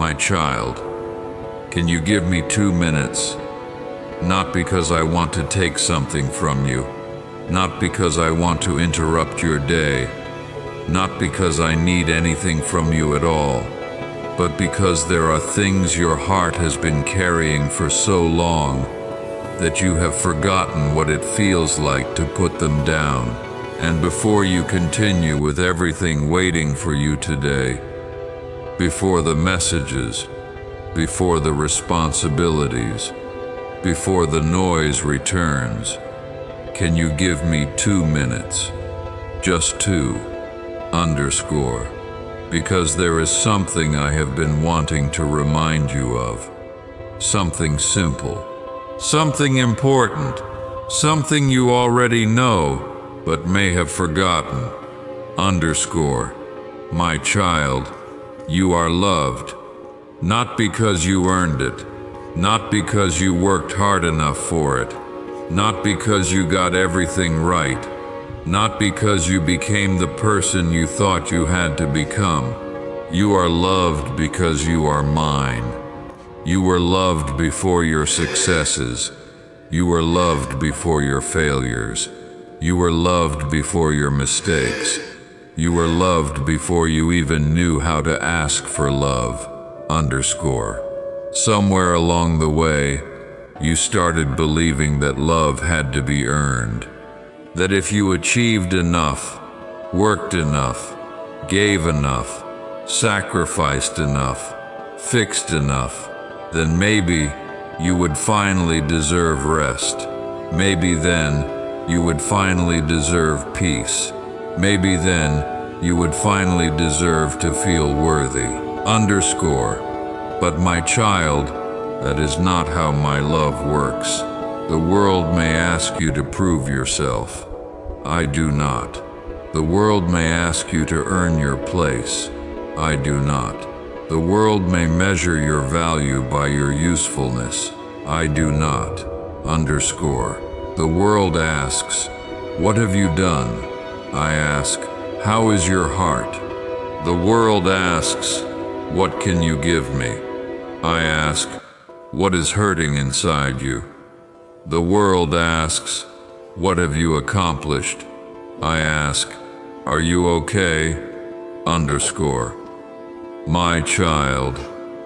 My child, can you give me 2 minutes? Not because I want to take something from you, not because I want to interrupt your day, not because I need anything from you at all, but because there are things your heart has been carrying for so long that you have forgotten what it feels like to put them down. And before you continue with everything waiting for you today, before the messages, before the responsibilities, before the noise returns, can you give me 2 minutes? Just 2. Because there is something I have been wanting to remind you of. Something simple. Something important. Something you already know, but may have forgotten. My child, you are loved. Not because you earned it. Not because you worked hard enough for it. Not because you got everything right. Not because you became the person you thought you had to become. You are loved because you are mine. You were loved before your successes. You were loved before your failures. You were loved before your mistakes. You were loved before you even knew how to ask for love. Somewhere along the way, you started believing that love had to be earned. That if you achieved enough, worked enough, gave enough, sacrificed enough, fixed enough, then maybe you would finally deserve rest. Maybe then you would finally deserve peace. Maybe then you would finally deserve to feel worthy. But my child, that is not how my love works. The world may ask you to prove yourself. I do not. The world may ask you to earn your place. I do not. The world may measure your value by your usefulness. I do not. The world asks, what have you done? I ask, how is your heart? The world asks, what can you give me? I ask, what is hurting inside you? The world asks, what have you accomplished? I ask, are you okay? My child,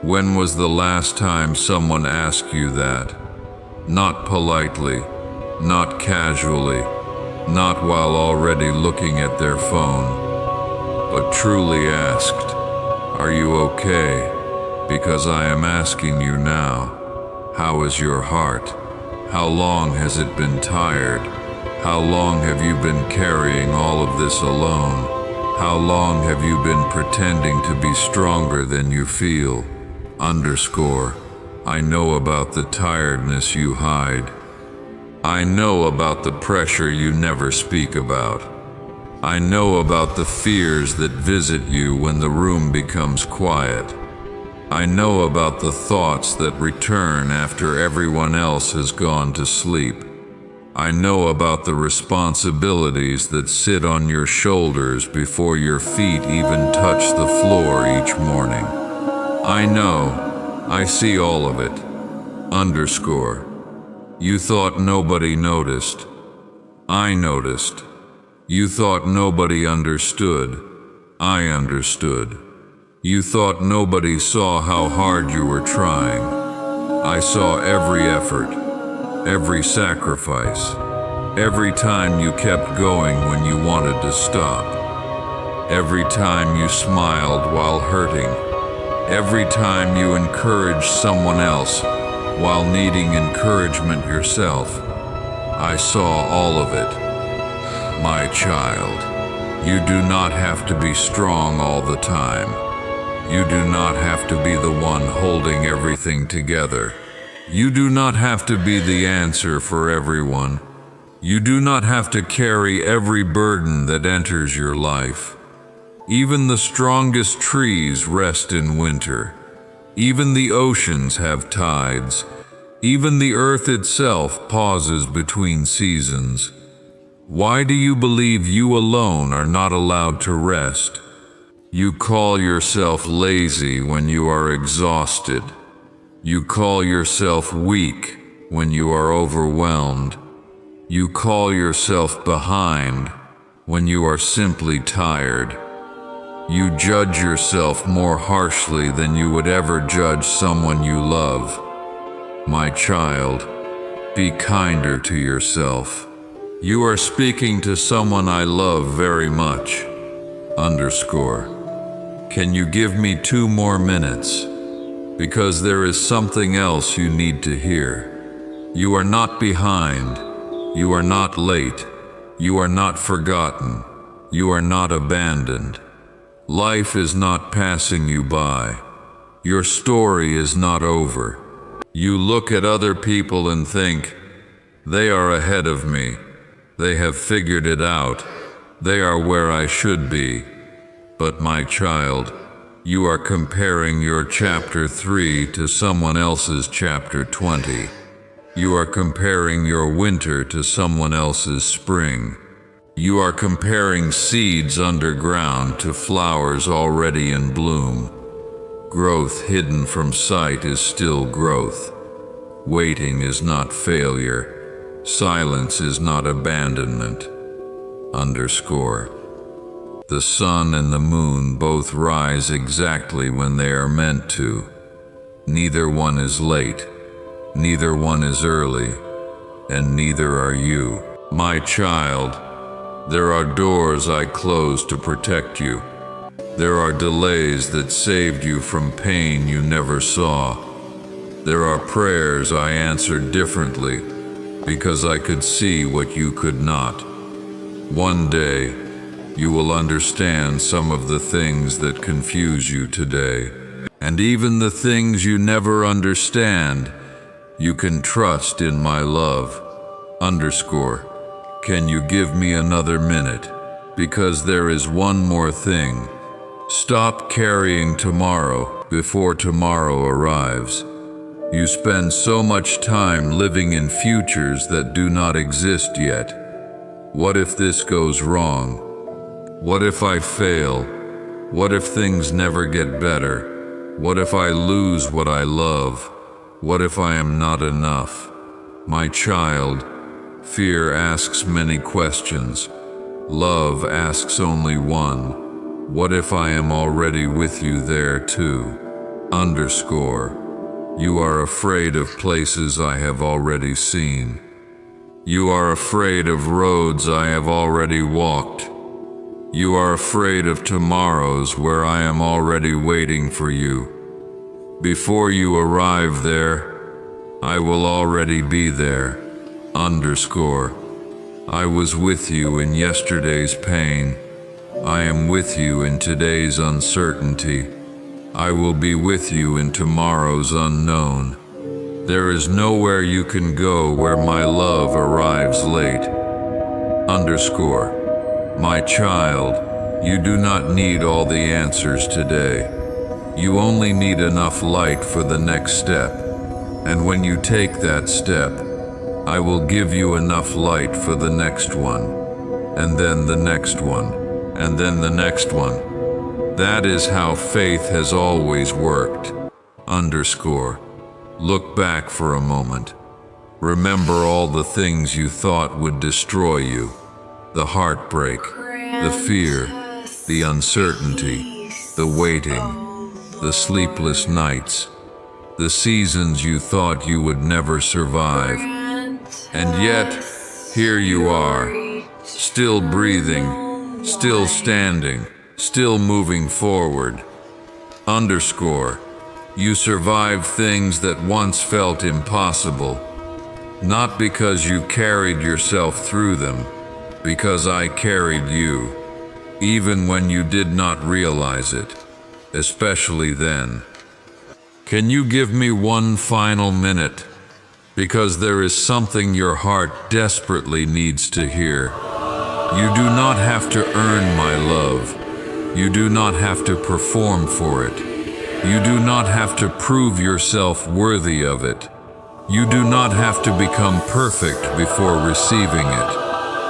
when was the last time someone asked you that? Not politely, not casually, not while already looking at their phone, but truly asked, are you okay? Because I am asking you now, how is your heart? How long has it been tired? How long have you been carrying all of this alone? How long have you been pretending to be stronger than you feel? I know about the tiredness you hide. I know about the pressure you never speak about. I know about the fears that visit you when the room becomes quiet. I know about the thoughts that return after everyone else has gone to sleep. I know about the responsibilities that sit on your shoulders before your feet even touch the floor each morning. I know. I see all of it. You thought nobody noticed. I noticed. You thought nobody understood. I understood. You thought nobody saw how hard you were trying. I saw every effort, every sacrifice, every time you kept going when you wanted to stop, every time you smiled while hurting, every time you encouraged someone else while needing encouragement yourself. I saw all of it. My child, you do not have to be strong all the time. You do not have to be the one holding everything together. You do not have to be the answer for everyone. You do not have to carry every burden that enters your life. Even the strongest trees rest in winter. Even the oceans have tides. Even the earth itself pauses between seasons. Why do you believe you alone are not allowed to rest? You call yourself lazy when you are exhausted. You call yourself weak when you are overwhelmed. You call yourself behind when you are simply tired. You judge yourself more harshly than you would ever judge someone you love. My child, be kinder to yourself. You are speaking to someone I love very much. Underscore. Can you give me 2 more minutes? Because there is something else you need to hear. You are not behind. You are not late. You are not forgotten. You are not abandoned. Life is not passing you by. Your story is not over. You look at other people and think, they are ahead of me. They have figured it out. They are where I should be. But my child, you are comparing your chapter 3 to someone else's chapter 20. You are comparing your winter to someone else's spring. You are comparing seeds underground to flowers already in bloom. Growth hidden from sight is still growth. Waiting is not failure. Silence is not abandonment. Underscore. The sun and the moon both rise exactly when they are meant to. Neither one is late, neither one is early, and neither are you. My child, there are doors I closed to protect you. There are delays that saved you from pain you never saw. There are prayers I answered differently because I could see what you could not. One day, you will understand some of the things that confuse you today. And even the things you never understand, you can trust in my love. Underscore. Can you give me another minute? Because there is one more thing. Stop carrying tomorrow before tomorrow arrives. You spend so much time living in futures that do not exist yet. What if this goes wrong? What if I fail? What if things never get better? What if I lose what I love? What if I am not enough? My child, fear asks many questions. Love asks only one. What if I am already with you there too? Underscore. You are afraid of places I have already seen. You are afraid of roads I have already walked. You are afraid of tomorrows where I am already waiting for you. Before you arrive there, I will already be there. Underscore. I was with you in yesterday's pain. I am with you in today's uncertainty. I will be with you in tomorrow's unknown. There is nowhere you can go where my love arrives late. Underscore. My child, you do not need all the answers today. You only need enough light for the next step. And when you take that step, I will give you enough light for the next one, and then the next one, and then the next one. That is how faith has always worked. Underscore. Look back for a moment. Remember all the things you thought would destroy you. The heartbreak, the fear, the uncertainty, the waiting, the sleepless nights, the seasons you thought you would never survive. And yet, here you are, still breathing, still standing, still moving forward. Underscore. You survived things that once felt impossible, not because you carried yourself through them, because I carried you, even when you did not realize it, especially then. Can you give me one final minute? Because there is something your heart desperately needs to hear. You do not have to earn my love. You do not have to perform for it. You do not have to prove yourself worthy of it. You do not have to become perfect before receiving it.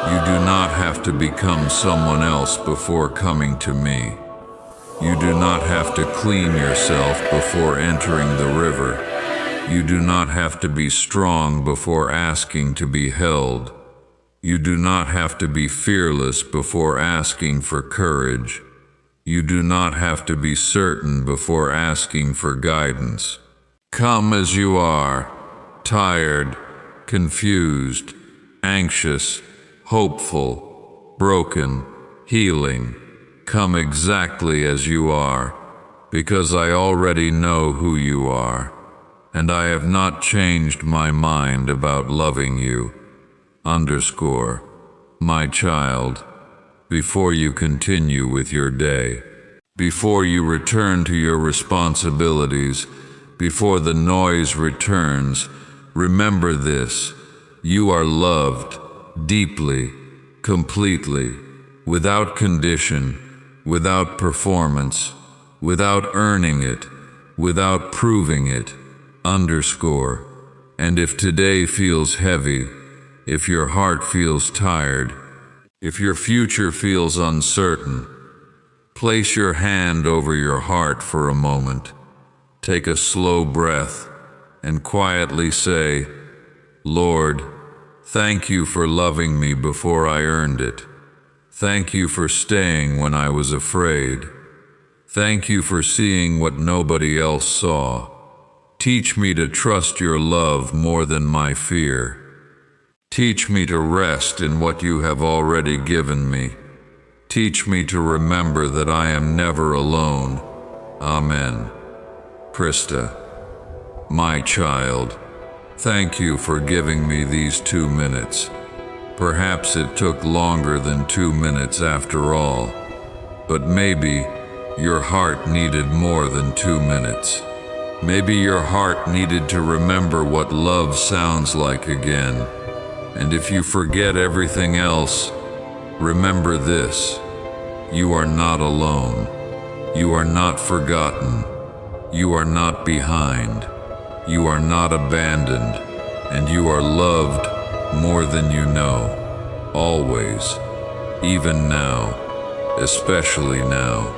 You do not have to become someone else before coming to me. You do not have to clean yourself before entering the river. You do not have to be strong before asking to be held. You do not have to be fearless before asking for courage. You do not have to be certain before asking for guidance. Come as you are, tired, confused, anxious, hopeful, broken, healing. Come exactly as you are, because I already know who you are, and I have not changed my mind about loving you. My child, before you continue with your day, before you return to your responsibilities, before the noise returns, remember this: you are loved deeply, completely, without condition, without performance, without earning it, without proving it. And if today feels heavy, if your heart feels tired, if your future feels uncertain, place your hand over your heart for a moment. Take a slow breath and quietly say, Lord, thank you for loving me before I earned it. Thank you for staying when I was afraid. Thank you for seeing what nobody else saw. Teach me to trust your love more than my fear. Teach me to rest in what you have already given me. Teach me to remember that I am never alone. Amen. Krista, my child, thank you for giving me these 2 minutes. Perhaps it took longer than 2 minutes after all, but maybe your heart needed more than 2 minutes. Maybe your heart needed to remember what love sounds like again. And if you forget everything else, remember this: you are not alone. You are not forgotten. You are not behind. You are not abandoned. And you are loved more than you know. Always. Even now. Especially now.